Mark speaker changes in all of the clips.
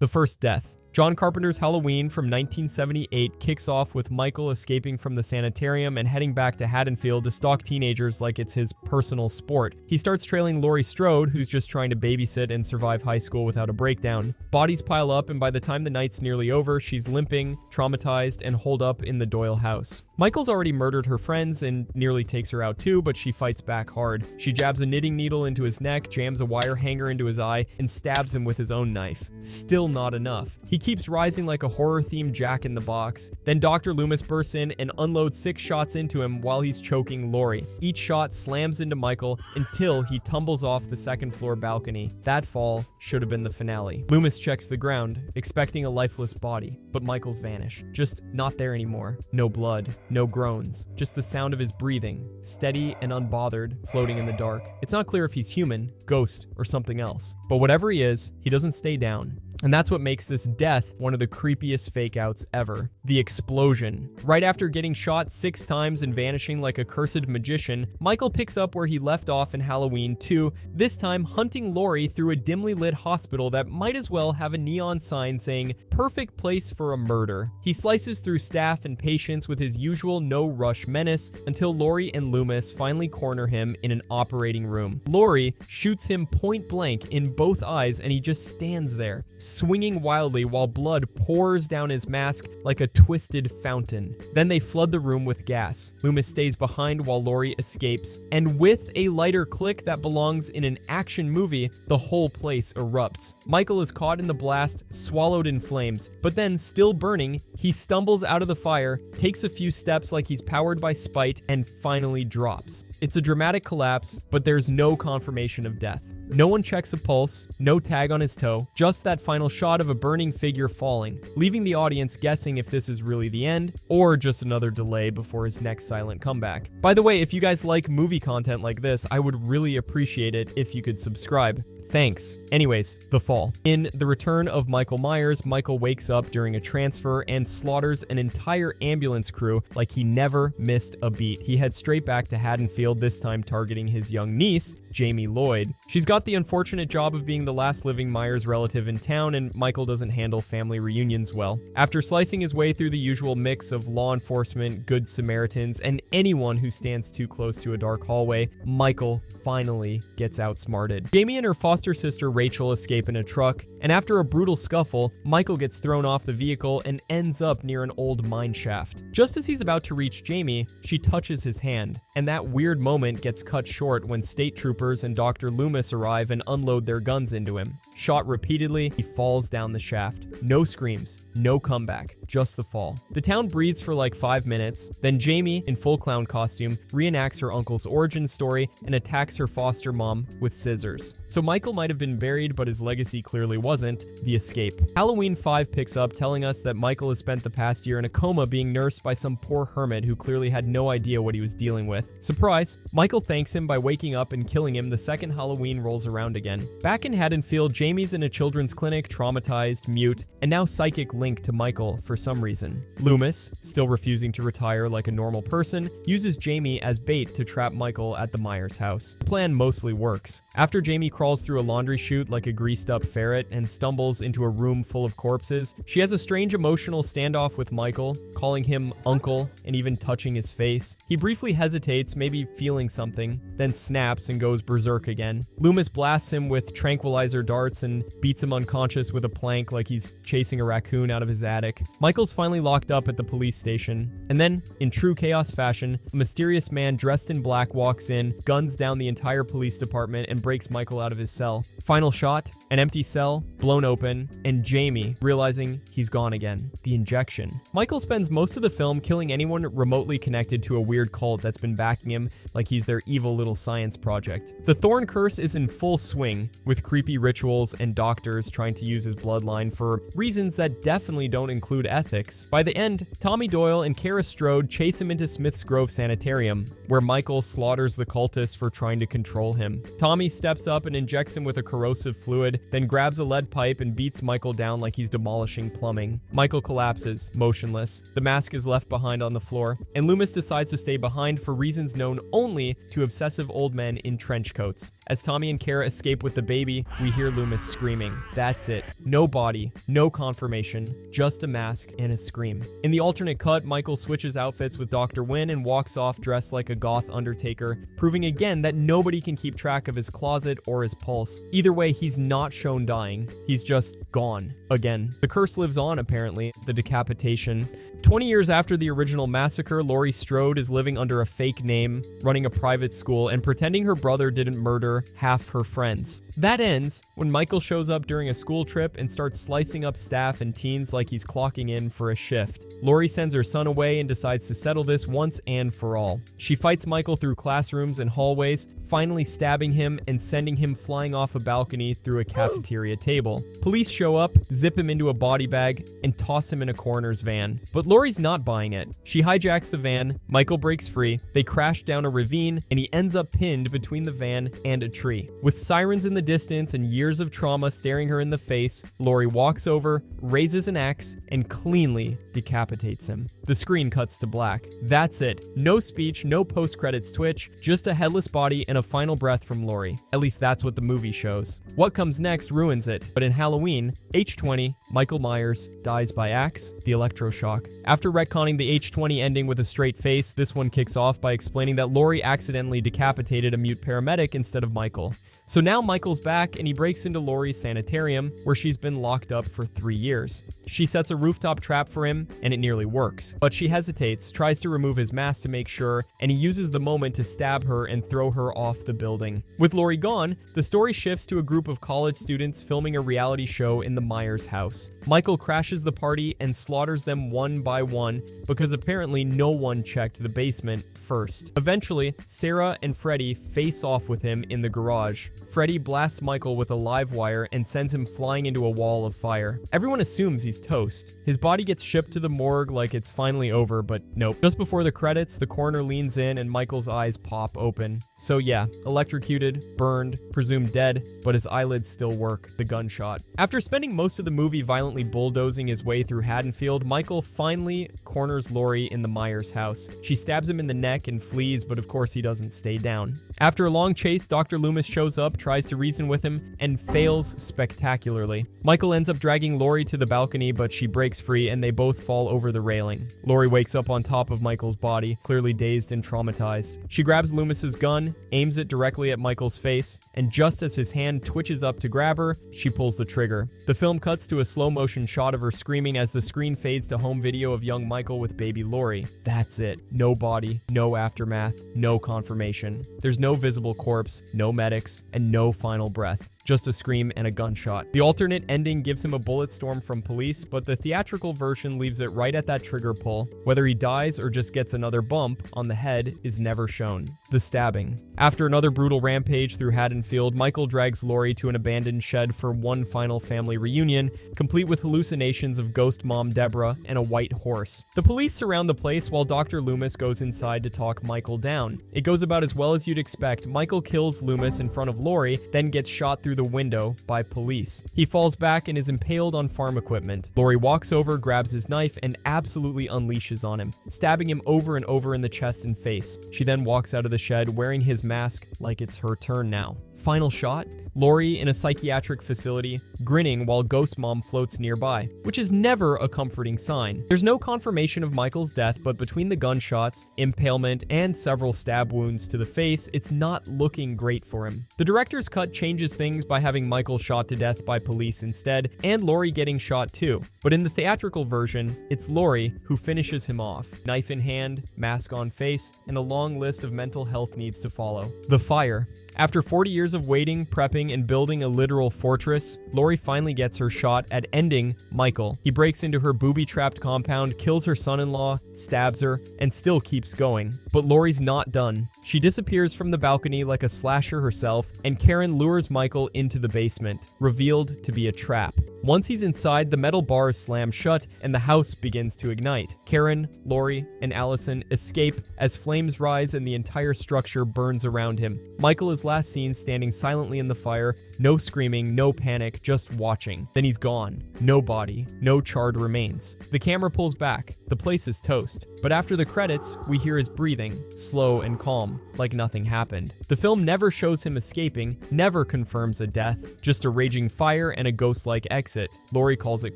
Speaker 1: The first death. John Carpenter's Halloween from 1978 kicks off with Michael escaping from the sanitarium and heading back to Haddonfield to stalk teenagers like it's his personal sport. He starts trailing Laurie Strode, who's just trying to babysit and survive high school without a breakdown. Bodies pile up, and by the time the night's nearly over, she's limping, traumatized, and holed up in the Doyle house. Michael's already murdered her friends and nearly takes her out too, but she fights back hard. She jabs a knitting needle into his neck, jams a wire hanger into his eye, and stabs him with his own knife. Still not enough. He keeps rising like a horror-themed Jack-in-the-Box. Then Dr. Loomis bursts in and unloads 6 shots into him while he's choking Laurie. Each shot slams into Michael until he tumbles off the second-floor balcony. That fall should have been the finale. Loomis checks the ground, expecting a lifeless body, but Michael's vanished. Just not there anymore. No blood, no groans, just the sound of his breathing, steady and unbothered, floating in the dark. It's not clear if he's human, ghost, or something else. But whatever he is, he doesn't stay down. And that's what makes this death one of the creepiest fake-outs ever. The explosion. Right after getting shot 6 times and vanishing like a cursed magician, Michael picks up where he left off in Halloween 2, this time hunting Laurie through a dimly lit hospital that might as well have a neon sign saying, "Perfect place for a murder." He slices through staff and patients with his usual no-rush menace until Laurie and Loomis finally corner him in an operating room. Laurie shoots him point blank in both eyes, and he just stands there, swinging wildly while blood pours down his mask like a twisted fountain. Then they flood the room with gas. Loomis stays behind while Laurie escapes, and with a lighter click that belongs in an action movie, the whole place erupts. Michael is caught in the blast, swallowed in flames, but then, still burning, he stumbles out of the fire, takes a few steps like he's powered by spite, and finally drops. It's a dramatic collapse, but there's no confirmation of death. No one checks a pulse, no tag on his toe, just that final shot of a burning figure falling, leaving the audience guessing if this is really the end, or just another delay before his next silent comeback. By the way, if you guys like movie content like this, I would really appreciate it if you could subscribe. Thanks. Anyways, The Fall. In The Return of Michael Myers, Michael wakes up during a transfer and slaughters an entire ambulance crew like he never missed a beat. He heads straight back to Haddonfield, this time targeting his young niece, Jamie Lloyd. She's got the unfortunate job of being the last living Myers relative in town, and Michael doesn't handle family reunions well. After slicing his way through the usual mix of law enforcement, good Samaritans, and anyone who stands too close to a dark hallway, Michael finally gets outsmarted. Jamie and her foster sister Rachel escape in a truck, and after a brutal scuffle, Michael gets thrown off the vehicle and ends up near an old mineshaft. Just as he's about to reach Jamie, she touches his hand, and that weird moment gets cut short when state troopers and Dr. Loomis arrive and unload their guns into him. Shot repeatedly, he falls down the shaft. No screams, no comeback, just the fall. The town breathes for like 5 minutes, then Jamie, in full clown costume, reenacts her uncle's origin story and attacks her foster mom with scissors. So Michael might have been buried, but his legacy clearly wasn't: the escape. Halloween 5 picks up, telling us that Michael has spent the past year in a coma being nursed by some poor hermit who clearly had no idea what he was dealing with. Surprise! Michael thanks him by waking up and killing him the second Halloween rolls around again. Back in Haddonfield, Jamie's in a children's clinic, traumatized, mute, and now psychic linked to Michael for some reason. Loomis, still refusing to retire like a normal person, uses Jamie as bait to trap Michael at the Myers house. The plan mostly works. After Jamie crawls through a laundry chute like a greased-up ferret and stumbles into a room full of corpses, she has a strange emotional standoff with Michael, calling him uncle and even touching his face. He briefly hesitates, maybe feeling something, then snaps and goes berserk again. Loomis blasts him with tranquilizer darts and beats him unconscious with a plank like he's chasing a raccoon out of his attic. Michael's finally locked up at the police station, and then, in true chaos fashion, a mysterious man dressed in black walks in, guns down the entire police department, and breaks Michael out of his cell. Final shot, an empty cell, blown open, and Jamie realizing he's gone again. The injection. Michael spends most of the film killing anyone remotely connected to a weird cult that's been backing him like he's their evil little science project. The Thorn curse is in full swing, with creepy rituals and doctors trying to use his bloodline for reasons that definitely don't include ethics. By the end, Tommy Doyle and Kara Strode chase him into Smith's Grove Sanitarium, where Michael slaughters the cultists for trying to control him. Tommy steps up and injects him with a corrosive fluid, then grabs a lead pipe and beats Michael down like he's demolishing plumbing. Michael collapses, motionless. The mask is left behind on the floor, and Loomis decides to stay behind for reasons known only to obsessive old men in trench coats. As Tommy and Kara escape with the baby, we hear Loomis screaming. That's it. No body, no confirmation, just a mask and a scream. In the alternate cut, Michael switches outfits with Dr. Wynn and walks off dressed like a goth Undertaker, proving again that nobody can keep track of his closet or his pulse. Either way, he's not shown dying. He's just gone. Again. The curse lives on, apparently. The decapitation. 20 years after the original massacre, Laurie Strode is living under a fake name, running a private school, and pretending her brother didn't murder half her friends. That ends when Michael shows up during a school trip and starts slicing up staff and teens like he's clocking in for a shift. Laurie sends her son away and decides to settle this once and for all. She fights Michael through classrooms and hallways, finally stabbing him and sending him flying off a balcony through a cafeteria table. Police show up, zip him into a body bag, and toss him in a coroner's van. But Laurie's not buying it. She hijacks the van, Michael breaks free, they crash down a ravine, and he ends up pinned between the van and a tree. With sirens in the distance and years of trauma staring her in the face, Laurie walks over, raises an axe, and cleanly decapitates him. The screen cuts to black. That's it. No speech, no post-credits twitch, just a headless body and a final breath from Laurie. At least that's what the movie shows. What comes next ruins it, but in Halloween, H20, Michael Myers dies by axe, the electroshock. After retconning the H20 ending with a straight face, this one kicks off by explaining that Laurie accidentally decapitated a mute paramedic instead of Michael. So now Michael's back and he breaks into Laurie's sanitarium, where she's been locked up for 3 years. She sets a rooftop trap for him, and it nearly works. But she hesitates, tries to remove his mask to make sure, and he uses the moment to stab her and throw her off the building. With Laurie gone, the story shifts to a group of college students filming a reality show in the Myers house. Michael crashes the party and slaughters them one by one because apparently no one checked the basement first. Eventually, Sarah and Freddie face off with him in the garage. Freddie blasts Michael with a live wire and sends him flying into a wall of fire. Everyone assumes he's toast. His body gets shipped to the morgue like it's finally over, but nope. Just before the credits, the coroner leans in and Michael's eyes pop open. So yeah, electrocuted, burned, presumed dead, but his eyelids still work. The gunshot. After spending most of the movie violently bulldozing his way through Haddonfield, Michael finally corners Laurie in the Myers house. She stabs him in the neck and flees, but of course he doesn't stay down. After a long chase, Dr. Loomis shows up, tries to reason with him, and fails spectacularly. Michael ends up dragging Laurie to the balcony, but she breaks free and they both fall over the railing. Laurie wakes up on top of Michael's body, clearly dazed and traumatized. She grabs Loomis's gun, aims it directly at Michael's face, and just as his hand twitches up to grab her, she pulls the trigger. The film cuts to a slow-motion shot of her screaming as the screen fades to home video of young Michael with baby Laurie. That's it. No body, no aftermath, no confirmation. There's no visible corpse, no medics, and no final breath. Just a scream and a gunshot. The alternate ending gives him a bullet storm from police, but the theatrical version leaves it right at that trigger pull. Whether he dies or just gets another bump on the head is never shown. The stabbing. After another brutal rampage through Haddonfield, Michael drags Laurie to an abandoned shed for one final family reunion, complete with hallucinations of ghost mom Deborah and a white horse. The police surround the place while Dr. Loomis goes inside to talk Michael down. It goes about as well as you'd expect. Michael kills Loomis in front of Laurie, then gets shot through the window by police. He falls back and is impaled on farm equipment. Laurie walks over, grabs his knife, and absolutely unleashes on him, stabbing him over and over in the chest and face. She then walks out of the shed wearing his mask like it's her turn now. Final shot, Laurie in a psychiatric facility, grinning while Ghost Mom floats nearby, which is never a comforting sign. There's no confirmation of Michael's death, but between the gunshots, impalement, and several stab wounds to the face, it's not looking great for him. The director's cut changes things by having Michael shot to death by police instead, and Laurie getting shot too. But in the theatrical version, it's Laurie who finishes him off. Knife in hand, mask on face, and a long list of mental health needs to follow. The fire. After 40 years of waiting, prepping, and building a literal fortress, Laurie finally gets her shot at ending Michael. He breaks into her booby-trapped compound, kills her son-in-law, stabs her, and still keeps going. But Laurie's not done. She disappears from the balcony like a slasher herself, and Karen lures Michael into the basement, revealed to be a trap. Once he's inside, the metal bars slam shut, and the house begins to ignite. Karen, Laurie, and Allison escape as flames rise and the entire structure burns around him. Michael is last seen standing silently in the fire, No screaming, no panic, just watching. Then he's gone. No body, no charred remains. The camera pulls back. The place is toast. But after the credits, we hear his breathing, slow and calm, like nothing happened. The film never shows him escaping, never confirms a death, just a raging fire and a ghost-like exit. Laurie calls it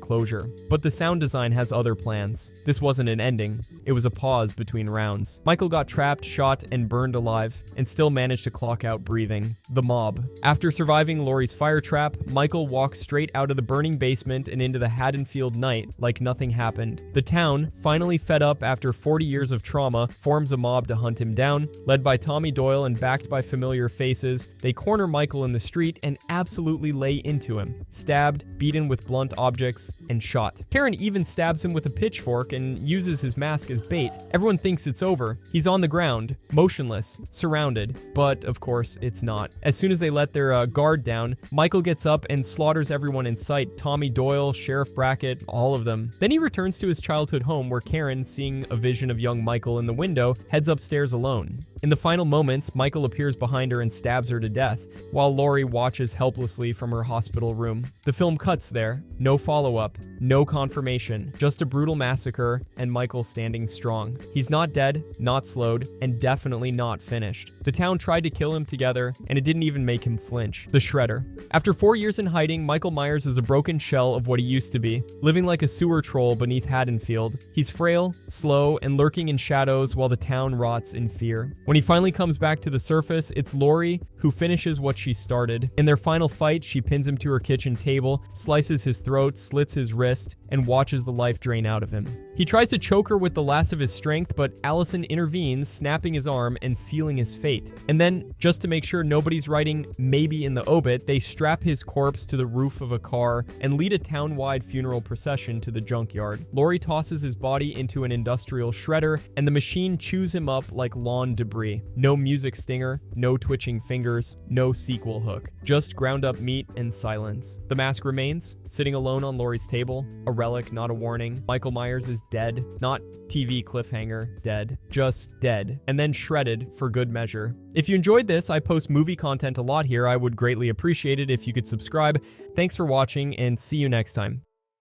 Speaker 1: closure. But the sound design has other plans. This wasn't an ending. It was a pause between rounds. Michael got trapped, shot, and burned alive, and still managed to clock out breathing. The mob. After surviving Laurie's fire trap, Michael walks straight out of the burning basement and into the Haddonfield night like nothing happened. The town, finally fed up after 40 years of trauma, forms a mob to hunt him down. Led by Tommy Doyle and backed by familiar faces, they corner Michael in the street and absolutely lay into him. Stabbed, beaten with blunt objects, and shot. Karen even stabs him with a pitchfork and uses his mask as bait. Everyone thinks it's over. He's on the ground, motionless, surrounded, but of course it's not. As soon as they let their guard down, Michael gets up and slaughters everyone in sight. Tommy Doyle, Sheriff Brackett, all of them. Then he returns to his childhood home where Karen, seeing a vision of young Michael in the window, heads upstairs alone. In the final moments, Michael appears behind her and stabs her to death, while Laurie watches helplessly from her hospital room. The film cuts there. No follow-up, no confirmation, just a brutal massacre, and Michael standing strong. He's not dead, not slowed, and definitely not finished. The town tried to kill him together, and it didn't even make him flinch. The Shredder. After 4 years in hiding, Michael Myers is a broken shell of what he used to be, living like a sewer troll beneath Haddonfield. He's frail, slow, and lurking in shadows while the town rots in fear. When he finally comes back to the surface, it's Laurie who finishes what she started. In their final fight, she pins him to her kitchen table, slices his throat, slits his wrist, and watches the life drain out of him. He tries to choke her with the last of his strength, but Allison intervenes, snapping his arm and sealing his fate. And then, just to make sure nobody's writing maybe in the obit, they strap his corpse to the roof of a car and lead a town-wide funeral procession to the junkyard. Laurie tosses his body into an industrial shredder, and the machine chews him up like lawn debris. No music stinger, no twitching fingers, no sequel hook. Just ground-up meat and silence. The mask remains, sitting alone on Laurie's table, a relic, not a warning. Michael Myers is dead, not TV cliffhanger, dead, just dead, and then shredded for good measure. If you enjoyed this, I post movie content a lot here. I would greatly appreciate it if you could subscribe. Thanks for watching, and see you next time.